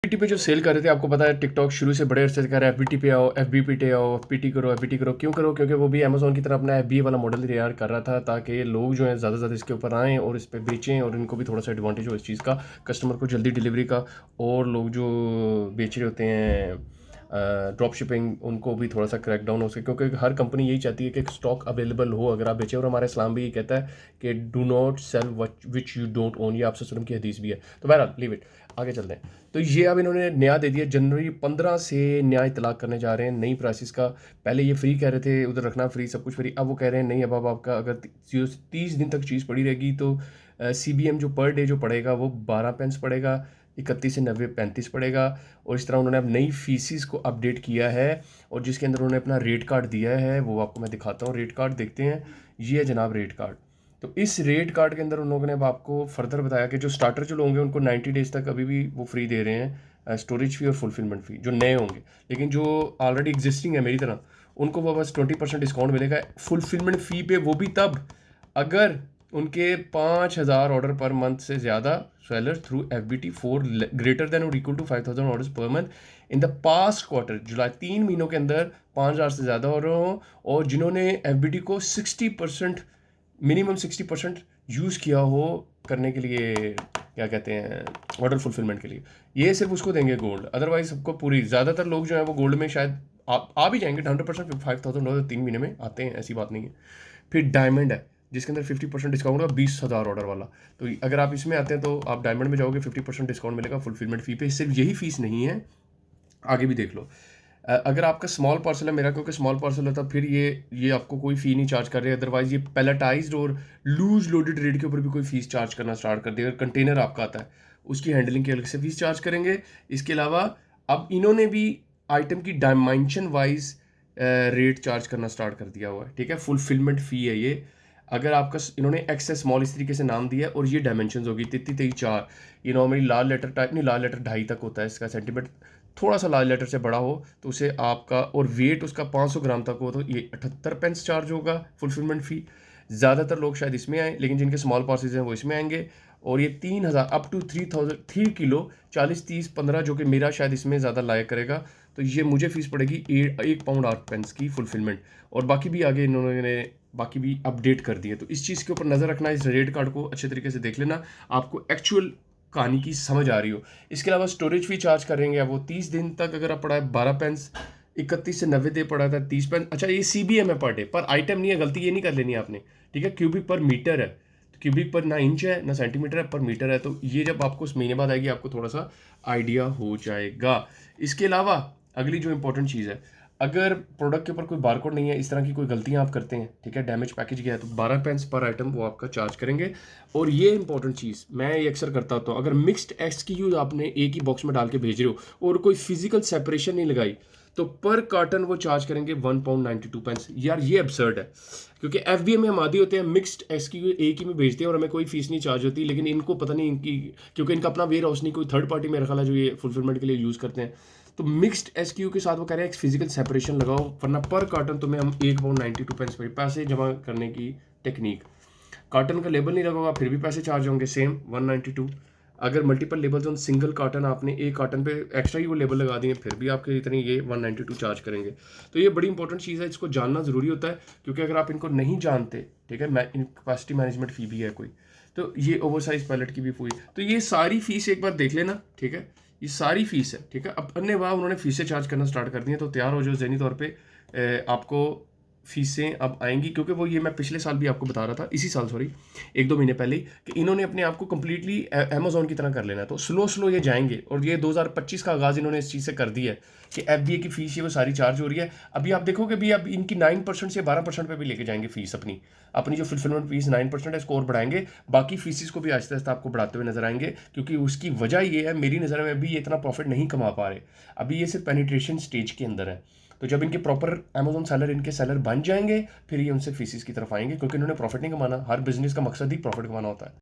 FBT पे जो cell कर रहे थे, आपको पता है टिकटॉक शुरू से बड़े अरसे से कह रहा है एफबीटी पे आओ, एफबीपी पे आओ, एफबीटी करो, एफबीटी करो। क्यों करो? क्योंकि वो भी अमेजोन की तरह अपना एफबी वाला मॉडल तैयार कर रहा था, ताकि लोग जो हैं ज़्यादा से ज़्यादा इसके ऊपर आएँ और इस पे बेचें, और इनको भी थोड़ा सा एडवांटेज हो इस चीज़ का, कस्टमर को जल्दी डिलीवरी का। और लोग जो बेच रहे होते हैं ड्रॉप शिपिंग, उनको भी थोड़ा सा क्रैक डाउन हो सके, क्योंकि हर कंपनी यही चाहती है कि स्टॉक अवेलेबल हो अगर आप बेचें। और हमारा इस्लाम भी ये कहता है कि do not sell which you don't own, ये आपसे वसल्लम की हदीस भी है। तो बहरहाल लीव इट, आगे चलते हैं। तो ये अब इन्होंने नया दे दिया, जनवरी 15 से नया इतलाक करने जा रहे हैं नई प्राइसेस का। पहले ये फ्री कह रहे थे, उधर रखना फ्री, सब कुछ फ्री। अब वो कह रहे हैं नहीं, अब आपका अगर 30 दिन तक चीज़ पड़ी रहेगी तो CBM जो पर डे जो पड़ेगा वो 12 पेंस पड़ेगा, 31 से 90 35 पड़ेगा। और इस तरह उन्होंने अब नई फीसिस को अपडेट किया है, और जिसके अंदर उन्होंने अपना रेट कार्ड दिया है, वो आपको मैं दिखाता हूँ। रेट कार्ड देखते हैं, ये है जनाब रेट कार्ड। तो इस रेट कार्ड के अंदर उन लोगों ने अब आपको फर्दर बताया कि जो स्टार्टर जो लोग होंगे उनको 90 डेज तक अभी भी वो फ्री दे रहे हैं, स्टोरेज फी और फुलफिलमेंट फ़ी, जो नए होंगे। लेकिन जो ऑलरेडी एग्जिस्टिंग है मेरी तरह, उनको वो बस 20% डिस्काउंट मिलेगा फुलफिलमेंट फ़ी पे, वो भी तब अगर उनके 5,000 ऑर्डर पर मंथ से ज़्यादा seller through FBT for greater than और equal to 5,000 orders per month in the past quarter, जुलाई 3 महीनों के अंदर 5,000 से ज़्यादा ऑर्डर हो, और जिन्होंने FBT को 60% मिनिमम 60% यूज़ किया हो करने के लिए, क्या कहते हैं, ऑर्डर फुलफिलमेंट के लिए। ये सिर्फ उसको देंगे गोल्ड, अदरवाइज सबको पूरी, ज़्यादातर लोग जो हैं वो गोल्ड में शायद आ भी जाएंगे। 100% $5,000 3 महीने में आते हैं, ऐसी बात नहीं है। फिर डायमंड है, जिसके अंदर 50% डिस्काउंट होगा, 20,000 ऑर्डर वाला। तो अगर आप इसमें आते हैं तो आप डायमंड में जाओगे, 50% डिस्काउंट मिलेगा फुलफिलमेंट फ़ी पे। सिर्फ यही फीस नहीं है, आगे भी देख लो। अगर आपका स्मॉल पार्सल है, मेरा क्योंकि स्मॉल पार्सल होता, फिर ये आपको कोई फ़ी नहीं चार्ज कर रहे। अदरवाइज ये पैलेटाइज्ड और लूज लोडेड रेट के ऊपर भी कोई फ़ीस चार्ज करना स्टार्ट कर देगा। कंटेनर आपका आता है, उसकी हैंडलिंग की अलग से फ़ीस चार्ज करेंगे। इसके अलावा अब इन्होंने भी आइटम की डायमेंशन वाइज रेट चार्ज करना स्टार्ट कर दिया हुआ है, ठीक है। फुलफिलमेंट फ़ी है ये। अगर आपका इन्होंने एक्स स्मॉल इस तरीके से नाम दिया है, और ये डायमेंशन होगी 33 33 4। ये नॉर्मली लाल लेटर टाइप नहीं, लाल लेटर 2.5 तक होता है इसका सेंटीमीटर। थोड़ा सा लाल लेटर से बड़ा हो तो उसे आपका, और वेट उसका 500 ग्राम तक हो तो ये 78 पेंस चार्ज होगा फुलफिलमेंट फ़ी। ज़्यादातर लोग शायद इसमें आए, लेकिन जिनके स्मॉल पार्सेज हैं वो इसमें आएंगे। और ये 3,000 अप टू 3 किलो 40 30 15, जो कि मेरा शायद इसमें ज़्यादा लायक करेगा। तो ये मुझे फ़ीस पड़ेगी 1 पाउंड 8 पेंस की फुलफिलमेंट। और बाकी भी आगे इन्होंने बाकी भी अपडेट कर दिए। तो इस चीज़ के ऊपर नज़र रखना, इस रेट कार्ड को अच्छे तरीके से देख लेना, आपको एक्चुअल कहानी की समझ आ रही हो। इसके अलावा स्टोरेज फी चार्ज करेंगे वो 30 दिन तक, अगर आप पड़ा है 12 पेंस, 31 से 90 दे पड़ा था 30 पेंस। अच्छा, ये CBM है पर डे, पर आइटम नहीं है, गलती ये नहीं कर लेनी आपने, ठीक है। क्यूबिक पर मीटर है, तो क्यूबिक पर ना इंच है ना सेंटीमीटर है, पर मीटर है। तो ये जब आपको उस महीने बाद आएगी, आपको थोड़ा सा आइडिया हो जाएगा। इसके अलावा अगली जो इंपॉर्टेंट चीज़ है, अगर प्रोडक्ट के ऊपर कोई बारकोड नहीं है, इस तरह की कोई गलतियां आप करते हैं, ठीक है, डैमेज पैकेज गया है, तो 12 पेंस पर आइटम वो आपका चार्ज करेंगे। और ये इंपॉर्टेंट चीज़ मैं ये अक्सर करता होता हूँ, अगर मिक्स्ड SKU आपने एक ही बॉक्स में डाल के भेज रहे हो और कोई फिजिकल सेपरेशन नहीं लगाई, तो पर कार्टन वो चार्ज करेंगे 1 पाउंड 92 पेंस। यार ये absurd है, क्योंकि FBA में हम आदि होते हैं मिक्स्ड SKU एक ही में भेजते हैं और हमें कोई फीस नहीं चार्ज होती। लेकिन इनको पता नहीं, इनकी क्योंकि इनका अपना वेयर हाउस नहीं, कोई थर्ड पार्टी मेरा ख्याल है जो ये फुलफिलमेंट के लिए यूज़ करते हैं। तो मिक्स्ड SKU के साथ वो कह रहे हैं फिजिकल सेपरेशन लगाओ, वरना पर कार्टन तुम्हें हम 1 पाउंड 92 पेंस पर पैसे जमा करने की टेक्निक। कार्टन का लेबल नहीं लगा होगा फिर भी पैसे चार्ज होंगे सेम 192। अगर multiple labels on single carton, आपने एक कार्टन पे एक्स्ट्रा ही वो लेबल लगा दिए, फिर भी आपके इतनी ये 192 चार्ज करेंगे। तो ये बड़ी इंपॉर्टेंट चीज़ है, इसको जानना ज़रूरी होता है, क्योंकि अगर आप इनको नहीं जानते, ठीक है, इन कैपेसिटी मैनेजमेंट फ़ी भी है कोई, तो ये ओवरसाइज पैलेट की भी हुई। तो ये सारी फीस एक बार देख लेना, ठीक है, ये सारी फीस है, ठीक है। अब अन्य वाह उन्होंने फीसें चार्ज करना स्टार्ट कर दी हैं, तो तैयार हो जाओ ज़हनी तौर पर आपको फीसें अब आएंगी। क्योंकि वो ये मैं पिछले साल भी आपको बता रहा था, इसी साल सॉरी 1-2 महीने पहले ही, कि इन्होंने अपने आप को कम्प्लीटली अमेजोन की तरह कर लेना है। तो स्लो स्लो ये जाएंगे, और ये 2025 का आगाज़ इन्होंने इस चीज़ से कर दिया है कि FBA की फ़ीस ये वो सारी चार्ज हो रही है। अभी आप देखोगे भी, अब इनकी 9% से 12% पे भी लेके जाएंगे फीस अपनी अपनी जो फुलफिलमेंट फीस 9% है, स्कोर बढ़ाएंगे। बाकी फीसिस को भी आहिस्ता आहिस्ता आपको बढ़ाते हुए नजर आएंगे, क्योंकि उसकी वजह ये है, मेरी नज़र में भी ये इतना प्रॉफिट नहीं कमा पा रहे अभी, ये सिर्फ पेनिट्रेशन स्टेज के अंदर है। तो जब इनके प्रॉपर अमेजोन सेलर इनके सेलर बन जाएंगे, फिर ये उनसे फीसिस की तरफ आएंगे, क्योंकि इन्होंने प्रॉफिट नहीं कमाना। हर बिजनेस का मकसद ही प्रॉफिट कमाना होता है।